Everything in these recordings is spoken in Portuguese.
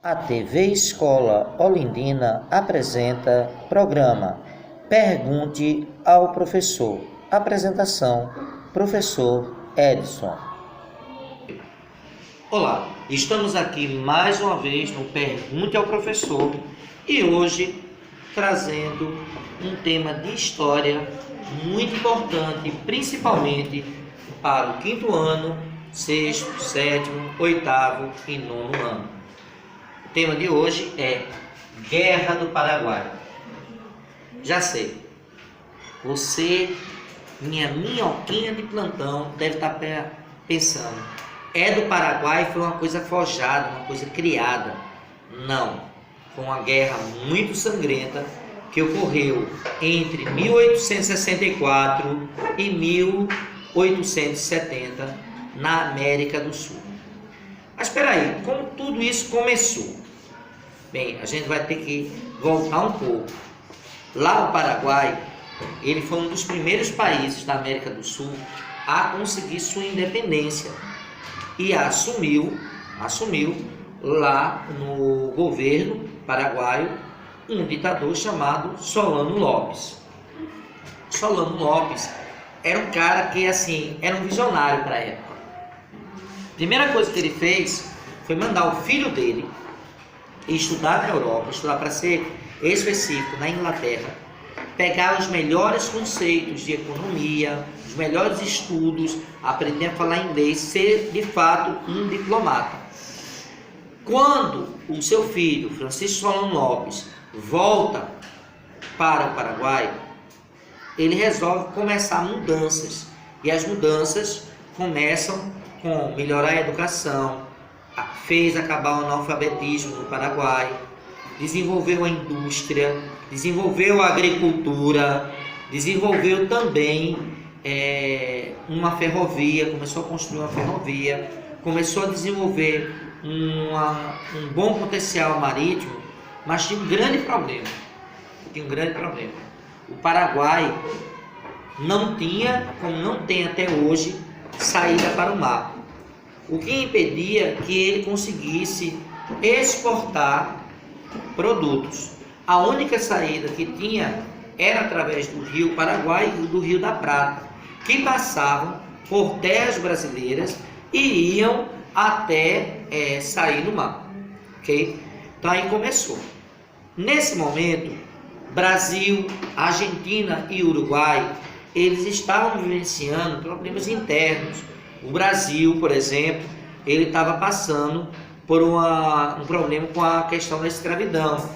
A TV Escola Olindina apresenta programa Pergunte ao Professor. Apresentação, professor Edson. Olá, estamos aqui mais uma vez no Pergunte ao Professor e hoje trazendo um tema de história muito importante, principalmente para o quinto ano, sexto, sétimo, oitavo e nono ano. O tema de hoje é Guerra do Paraguai. Já sei, você, minha minhoquinha de plantão, deve estar pensando, é do Paraguai, foi uma coisa forjada, uma coisa criada. Não, foi uma guerra muito sangrenta que ocorreu entre 1864 e 1870 na América do Sul. Mas espera aí, como tudo isso começou? Bem, a gente vai ter que voltar um pouco. Lá o Paraguai, ele foi um dos primeiros países da América do Sul a conseguir sua independência e assumiu lá no governo paraguaio um ditador chamado Solano Lopes. Solano Lopes era um cara que era um visionário para a época. A primeira coisa que ele fez foi mandar o filho dele estudar na Europa, estudar para ser específico na Inglaterra, pegar os melhores conceitos de economia, os melhores estudos, aprender a falar inglês, ser de fato um diplomata. Quando o seu filho, Francisco Solano Lopes, volta para o Paraguai, ele resolve começar mudanças. E as mudanças começam com melhorar a educação, fez acabar o analfabetismo no Paraguai, desenvolveu a indústria, desenvolveu a agricultura, desenvolveu também uma ferrovia, começou a construir uma ferrovia, começou a desenvolver um bom potencial marítimo, mas tinha um grande problema. O Paraguai não tinha, como não tem até hoje, saída para o mar. O que impedia que ele conseguisse exportar produtos. A única saída que tinha era através do Rio Paraguai e do Rio da Prata, que passavam por terras brasileiras e iam até sair no mar. Okay? Então aí começou. Nesse momento, Brasil, Argentina e Uruguai, eles estavam vivenciando problemas internos. O Brasil, por exemplo, ele estava passando por um problema com a questão da escravidão.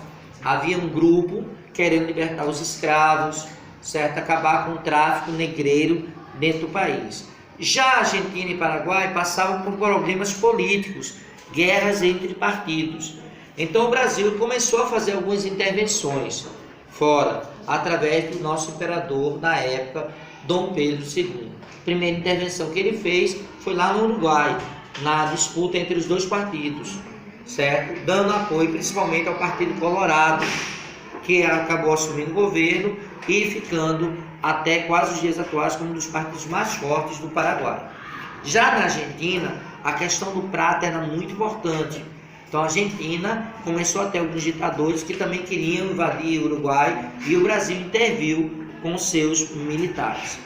Havia um grupo querendo libertar os escravos, certo? Acabar com o tráfico negreiro dentro do país. Já a Argentina e Paraguai passavam por problemas políticos, guerras entre partidos. Então o Brasil começou a fazer algumas intervenções fora, através do nosso imperador da época, Dom Pedro II. A primeira intervenção que ele fez foi lá no Uruguai, na disputa entre os dois partidos, certo? Dando apoio principalmente ao Partido Colorado, que acabou assumindo o governo e ficando até quase os dias atuais como um dos partidos mais fortes do Paraguai. Já na Argentina, a questão do prata era muito importante. Então a Argentina começou a ter alguns ditadores que também queriam invadir o Uruguai e o Brasil interviu com seus militares.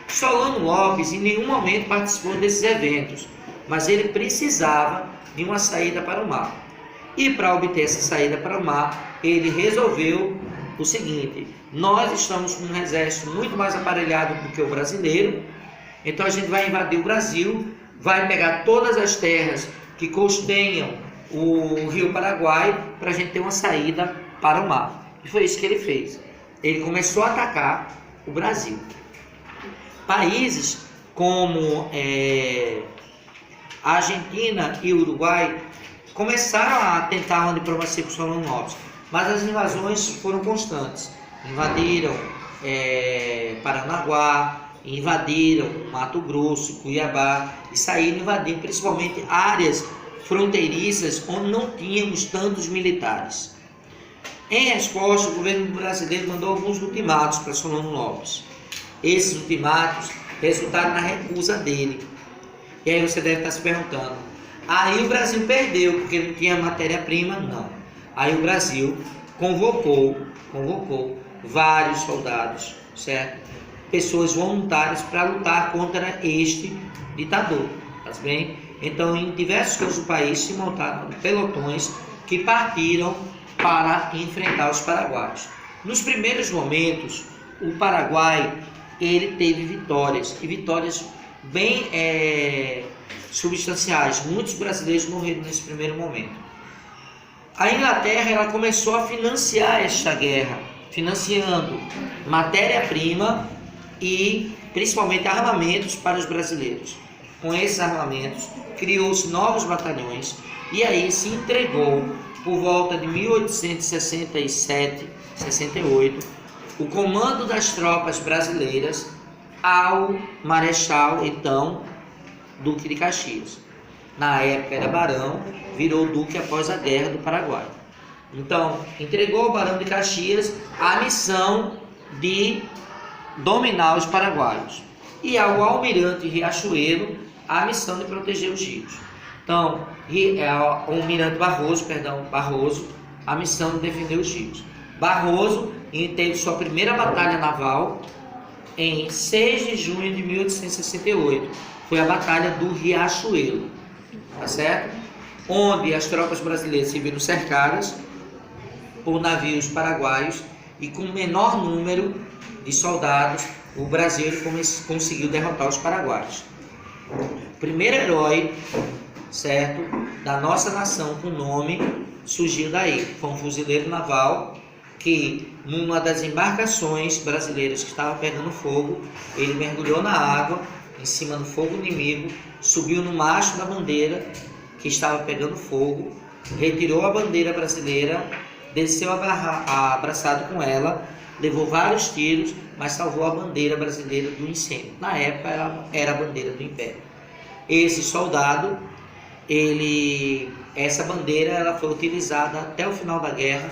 Solano Lopes em nenhum momento participou desses eventos, mas ele precisava de uma saída para o mar. E para obter essa saída para o mar, ele resolveu o seguinte: nós estamos com um exército muito mais aparelhado do que o brasileiro, então a gente vai invadir o Brasil, vai pegar todas as terras que costenham o Rio Paraguai para a gente ter uma saída para o mar. E foi isso que ele fez. Ele começou a atacar o Brasil. Países como a Argentina e o Uruguai começaram a tentar uma diplomacia com Solano Lopes, mas as invasões foram constantes. Invadiram Paranaguá, invadiram Mato Grosso, Cuiabá e saíram invadindo principalmente áreas fronteiriças onde não tínhamos tantos militares. Em resposta, o governo brasileiro mandou alguns ultimatos para Solano Lopes. Esses ultimatos resultaram na recusa dele. E aí você deve estar se perguntando, Aí o Brasil perdeu, porque não tinha matéria-prima, não. Aí o Brasil convocou vários soldados, certo? Pessoas voluntárias para lutar contra este ditador, tá bem? Então, em diversos cantos do país se montaram pelotões que partiram para enfrentar os paraguaios. Nos primeiros momentos, o Paraguai ele teve vitórias, e vitórias bem substanciais. Muitos brasileiros morreram nesse primeiro momento. A Inglaterra ela começou a financiar esta guerra, financiando matéria-prima e principalmente armamentos para os brasileiros. Com esses armamentos, criou-se novos batalhões e aí se entregou, por volta de 1867, 68, o comando das tropas brasileiras ao Marechal, então, Duque de Caxias. Na época era barão, virou duque após a Guerra do Paraguai. Então, entregou ao Barão de Caxias a missão de dominar os paraguaios e ao almirante Riachuelo a missão de proteger os rios. Então, o almirante Barroso, a missão de defender os rios. Barroso teve sua primeira batalha naval em 6 de junho de 1868. Foi a Batalha do Riachuelo, tá certo? Onde as tropas brasileiras se viram cercadas por navios paraguaios e com menor número de soldados, o Brasil conseguiu derrotar os paraguaios. O primeiro herói, certo, da nossa nação com nome surgiu daí. Foi um fuzileiro naval que, numa das embarcações brasileiras que estava pegando fogo, ele mergulhou na água, em cima do fogo inimigo, subiu no mastro da bandeira que estava pegando fogo, retirou a bandeira brasileira, desceu abraçado com ela, levou vários tiros, mas salvou a bandeira brasileira do incêndio. Na época era a bandeira do Império. Esse soldado, essa bandeira ela foi utilizada até o final da guerra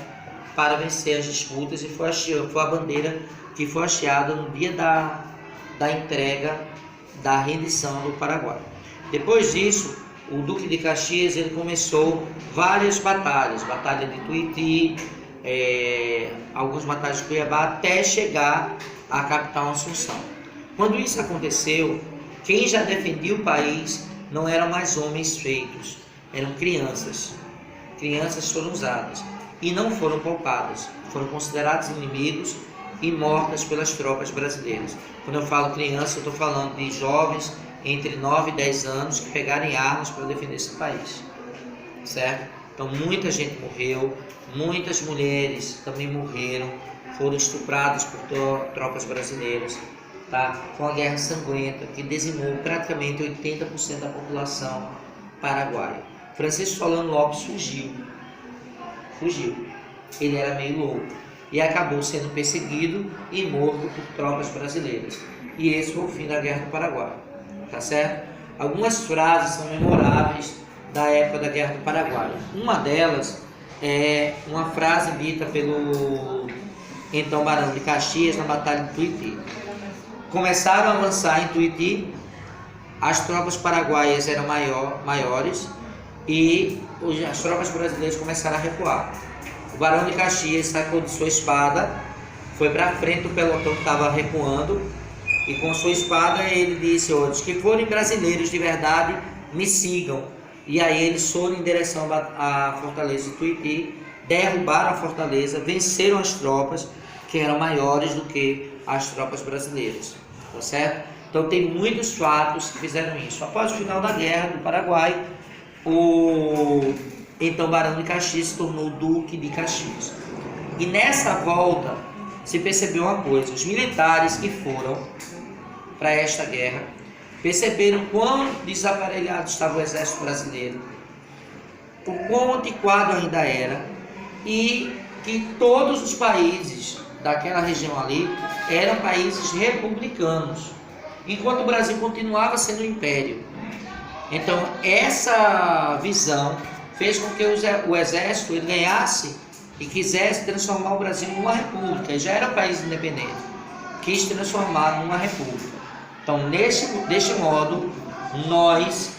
para vencer as disputas e foi a bandeira que foi hasteada no dia da entrega da rendição do Paraguai. Depois disso, o Duque de Caxias ele começou várias batalhas, batalha de Tuiuti, algumas batalhas de Cuiabá, até chegar à capital Assunção. Quando isso aconteceu, quem já defendia o país não eram mais homens feitos, eram crianças. Crianças foram usadas e não foram poupadas, foram considerados inimigos e mortas pelas tropas brasileiras. Quando eu falo criança, eu estou falando de jovens entre 9 e 10 anos que pegarem armas para defender esse país, certo? Então muita gente morreu, muitas mulheres também morreram, foram estupradas por tropas brasileiras, tá? Foi uma guerra sanguenta que dizimou praticamente 80% da população paraguaia. Francisco Solano Lopes fugiu, ele era meio louco e acabou sendo perseguido e morto por tropas brasileiras. E esse foi o fim da Guerra do Paraguai, tá certo? Algumas frases são memoráveis da época da Guerra do Paraguai. Uma delas é uma frase dita pelo então Barão de Caxias na Batalha de Tuiuti. Começaram a avançar em Tuiuti, as tropas paraguaias eram maiores e as tropas brasileiras começaram a recuar. O Barão de Caxias sacou de sua espada, foi para frente do pelotão que estava recuando e com sua espada ele disse: "Os que forem brasileiros de verdade, me sigam." E aí eles foram em direção à fortaleza de Tuiuti, derrubaram a fortaleza, venceram as tropas que eram maiores do que as tropas brasileiras, tá certo? Então tem muitos fatos que fizeram isso. Após o final da Guerra do Paraguai, então Barão de Caxias se tornou Duque de Caxias. E nessa volta se percebeu uma coisa: os militares que foram para esta guerra perceberam quão desaparelhado estava o exército brasileiro, o quão antiquado ainda era, e que todos os países daquela região ali eram países republicanos, enquanto o Brasil continuava sendo um império. Então essa visão fez com que o exército ele ganhasse e quisesse transformar o Brasil numa república. Já era um país independente, quis transformar numa república. Então deste modo nós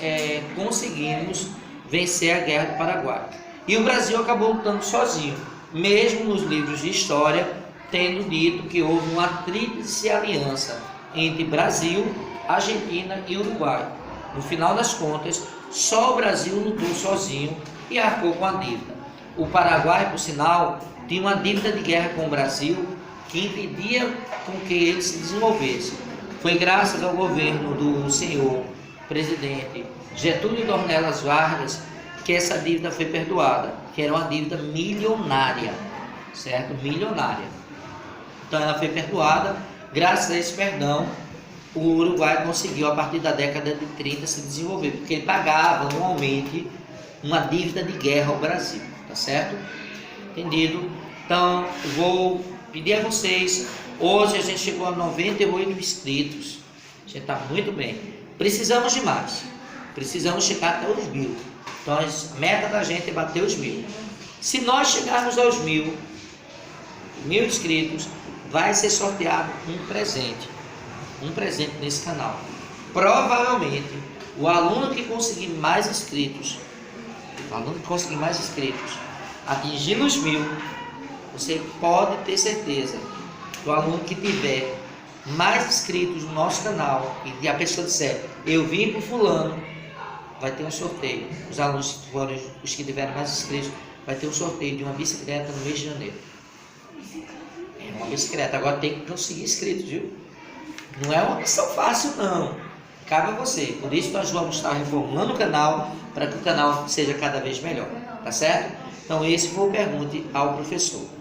conseguimos vencer a Guerra do Paraguai. E o Brasil acabou lutando sozinho, mesmo nos livros de história tendo dito que houve uma tríplice aliança entre Brasil, Argentina e Uruguai. No final das contas, só o Brasil lutou sozinho e arcou com a dívida. O Paraguai, por sinal, tinha uma dívida de guerra com o Brasil que impedia com que ele se desenvolvesse. Foi graças ao governo do senhor presidente Getúlio Dornelas Vargas que essa dívida foi perdoada, que era uma dívida milionária, certo? Milionária. Então ela foi perdoada. Graças a esse perdão, o Uruguai conseguiu, a partir da década de 30, se desenvolver, porque ele pagava anualmente uma dívida de guerra ao Brasil, tá certo? Entendido? Então, vou pedir a vocês, hoje a gente chegou a 98 inscritos, a gente está muito bem, precisamos de mais, precisamos chegar até os 1000, então a meta da gente é bater os 1000, se nós chegarmos aos 1000 inscritos, vai ser sorteado um presente nesse canal. Provavelmente o aluno que conseguir mais inscritos, atingindo os 1000, você pode ter certeza que o aluno que tiver mais inscritos no nosso canal e a pessoa disser, eu vim para o fulano, vai ter um sorteio. Os alunos, os que tiverem mais inscritos, vai ter um sorteio de uma bicicleta no mês de janeiro. É uma bicicleta, agora tem que conseguir inscritos, viu? Não é uma missão fácil não, cabe a você. Por isso nós vamos estar reformulando o canal para que o canal seja cada vez melhor, tá certo? Então esse foi o Pergunte ao Professor.